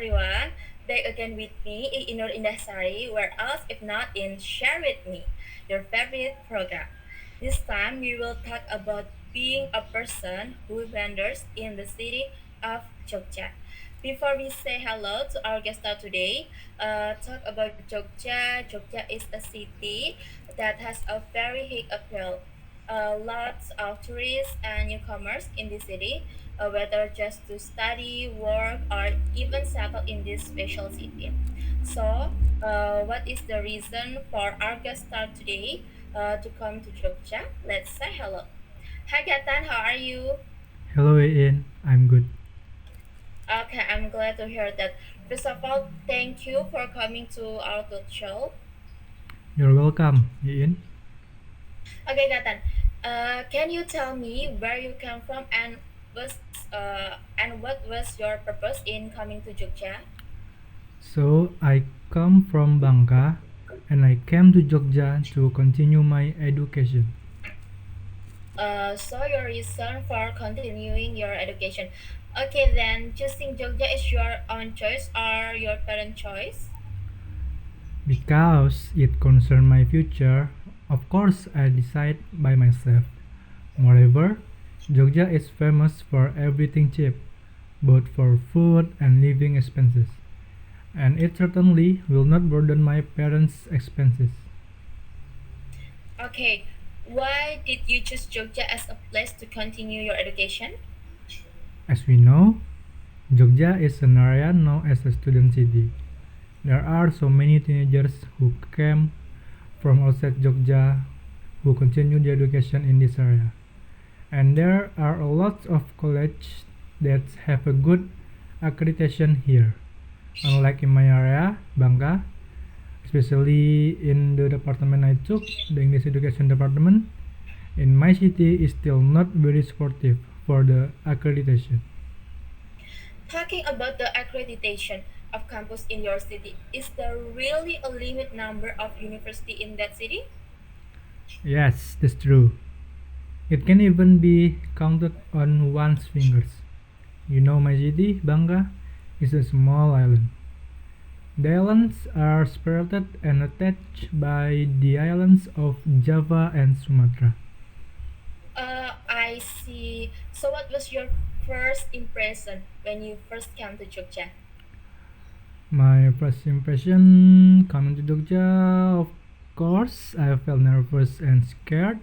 everyone, back again with me, Iin Nur Indah Sari, where else if not in Share With Me, your favorite program. This time we will talk about being a person who wanders in the city of Jogja. Before we say hello to our guest star today, talk about Jogja. Jogja is a city that has a very big appeal. Lots of tourists and newcomers in the city, whether just to study, work, or even settle in this special city. What is the reason for our guest star today to come to Jogja? Let's say hello. Hi, Gathan. How are you? Hello Ian, I'm good. Okay, I'm glad to hear that. First of all, thank you for coming to our good show. You're welcome, Ian. Okay, Gathan. Can you tell me where you come from and what was your purpose in coming to Jogja? So I come from Bangka and I came to Jogja to continue my education. So your reason for continuing your education. Okay, then choosing Jogja is your own choice or your parent choice? Because it concerns my future, of course I decide by myself. Moreover, Jogja is famous for everything cheap, both for food and living expenses. And it certainly will not burden my parents' expenses. Okay, why did you choose Jogja as a place to continue your education? As we know, Jogja is an area known as a student city. There are so many teenagers who came from outside Jogja who continue their education in this area. And there are a lot of colleges that have a good accreditation here. Unlike in my area, Bangka, especially in the department I took, the English education department, in my city is still not very supportive for the accreditation. Talking about the accreditation of campus in your city, is there really a limit number of university in that city? Yes, that's true. It can even be counted on one's fingers. You know my city, Bangka, is a small island. The islands are separated and attached by the islands of Java and Sumatra. I see. So what was your first impression when you first came to Jogja? My first impression coming to Jogja, of course, I felt nervous and scared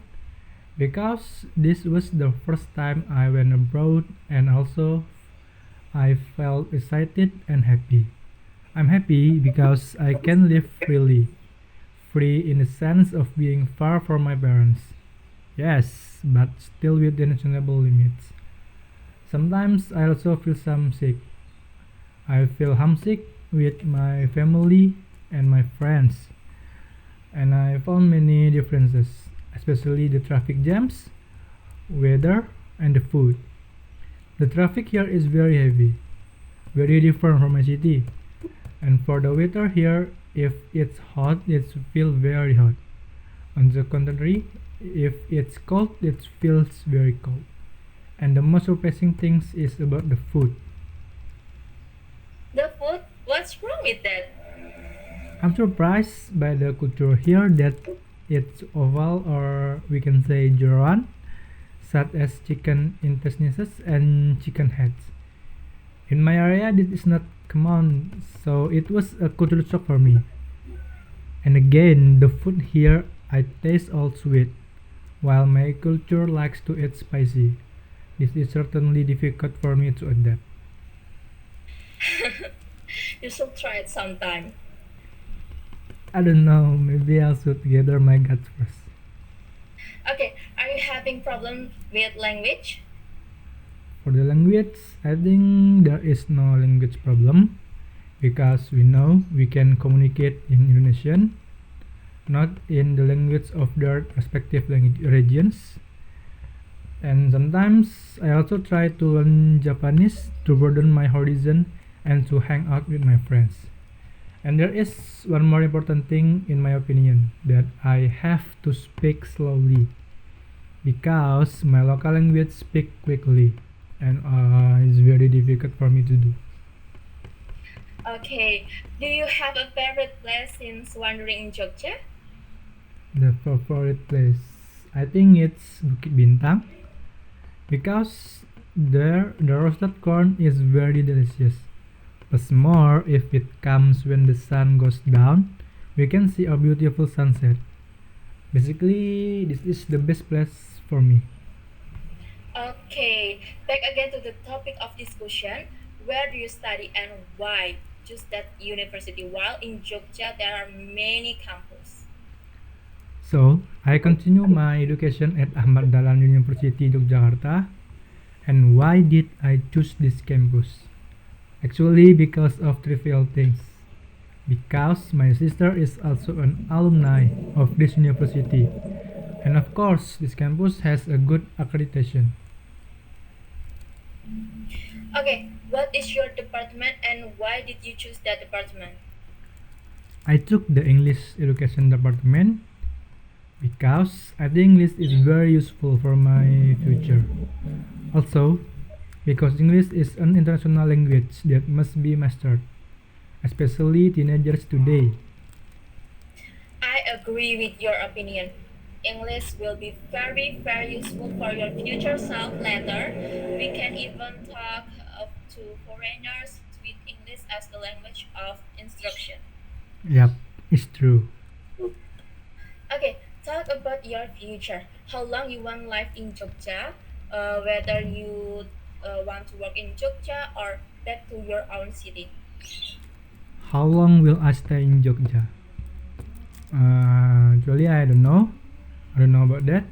because this was the first time I went abroad and also I felt excited and happy. I'm happy because I can live freely, free in the sense of being far from my parents. Yes, but still within reasonable limits. Sometimes I also feel some sick. I feel homesick with my family and my friends, and I found many differences, especially the traffic jams, weather, and the food. The traffic here is very heavy, very different from my city. And for the weather here, if it's hot, it feels very hot. On the contrary, if it's cold, it feels very cold. And the most surprising things is about the food. The food? What's wrong with that? I'm surprised by the culture here that it's oval or we can say jeroan, such as chicken intestines and chicken heads. In my area, this is not common, so it was a cultural shock for me. And again, the food here I taste all sweet, while my culture likes to eat spicy. This is certainly difficult for me to adapt. You should try it sometime. I don't know, maybe I should gather my guts first. Okay, are you having problems with language? For the language, I think there is no language problem because we know we can communicate in Indonesian, not in the language of their respective language regions. And sometimes I also try to learn Japanese to broaden my horizon and to hang out with my friends. And there is one more important thing, in my opinion, that I have to speak slowly because my local language speak quickly and it's very difficult for me to do. Okay, do you have a favorite place since wandering in Jogja? The favorite place, I think it's Bukit Bintang because there the roasted corn is very delicious. Plus more if it comes when the sun goes down, we can see a beautiful sunset. Basically, this is the best place for me. Okay, back again to the topic of discussion. Where do you study and why? Just that university. While in Jogja, there are many campus. So, I continue my education at Ahmad Dahlan University, Yogyakarta. And why did I choose this campus? Actually, because of trivial things. Because my sister is also an alumni of this university. And of course, this campus has a good accreditation. Okay, what is your department and why did you choose that department? I took the English education department because I think English is very useful for my future. Also, because English is an international language that must be mastered, especially teenagers today. I agree with your opinion. English will be very useful for your future self later. We can even talk to foreigners with English as the language of instruction. Yep, it's true. Okay, talk about your future. How long you want life in Jogja? Whether you want to work in Jogja or back to your own city. How long will I stay in Jogja? Actually, I don't know. I don't know about that.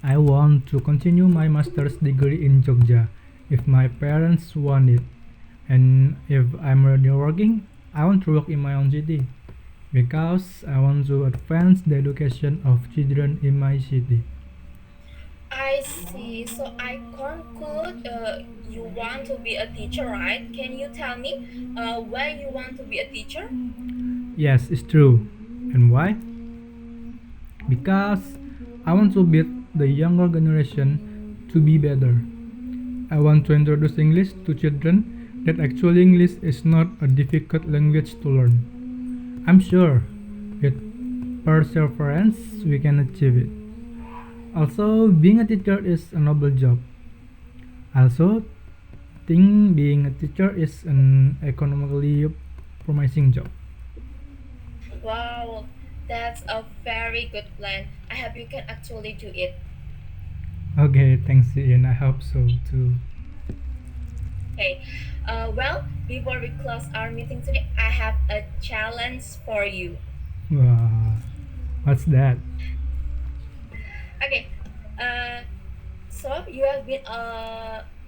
I want to continue my master's degree in Jogja if my parents want it. And if I'm already working, I want to work in my own city because I want to advance the education of children in my city. I see. So I conclude you want to be a teacher, right? Can you tell me why you want to be a teacher? Yes, it's true. And why? Because I want to build the younger generation to be better. I want to introduce English to children that actually English is not a difficult language to learn. I'm sure with perseverance we can achieve it. Also, being a teacher is a noble job. Also, think being a teacher is an economically promising job. Wow, that's a very good plan. I hope you can actually do it. Okay, thanks Ian. I hope so too. Okay. Well, before we close our meeting today, I have a challenge for you. Wow, what's that? Okay. Uh, so you have been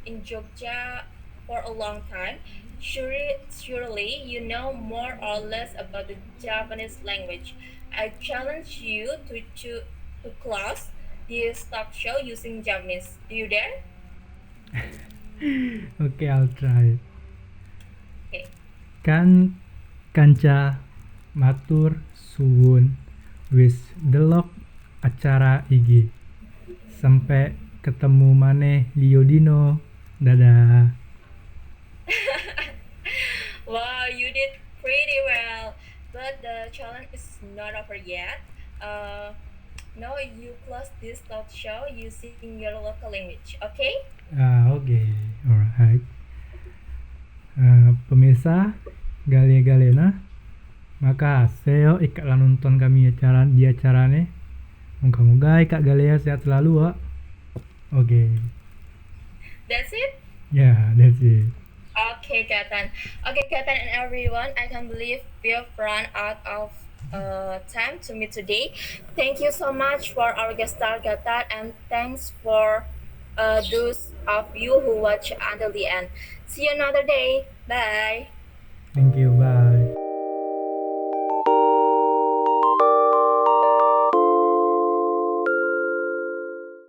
in Jogja for a long time. Surely you know more or less about the Japanese language. I challenge you to close this talk show using Japanese. Do you dare? Okay, I'll try. Okay. Kan kanca matur suwun wis delok acara IG. Sampai ketemu maneh Lio Dino. Dadah. Wow, you did pretty well. But the challenge is not over yet. Uh, now you close this talk show using your local language, okay? Oke, okay. Alright. Pemirsa, gale-galena, maka seo ikak lah nonton kami acara di acarane. Moga-moga ikak galea sehat selalu, Wak. Oke. Okay. That's it? Yeah, that's it. Okay, Gathan. Okay, Gathan and everyone, I can't believe we've run out of time to meet today. Thank you so much for our guest star, Gathan, and thanks for those of you who watch until the end. See you another day. Bye. Thank you.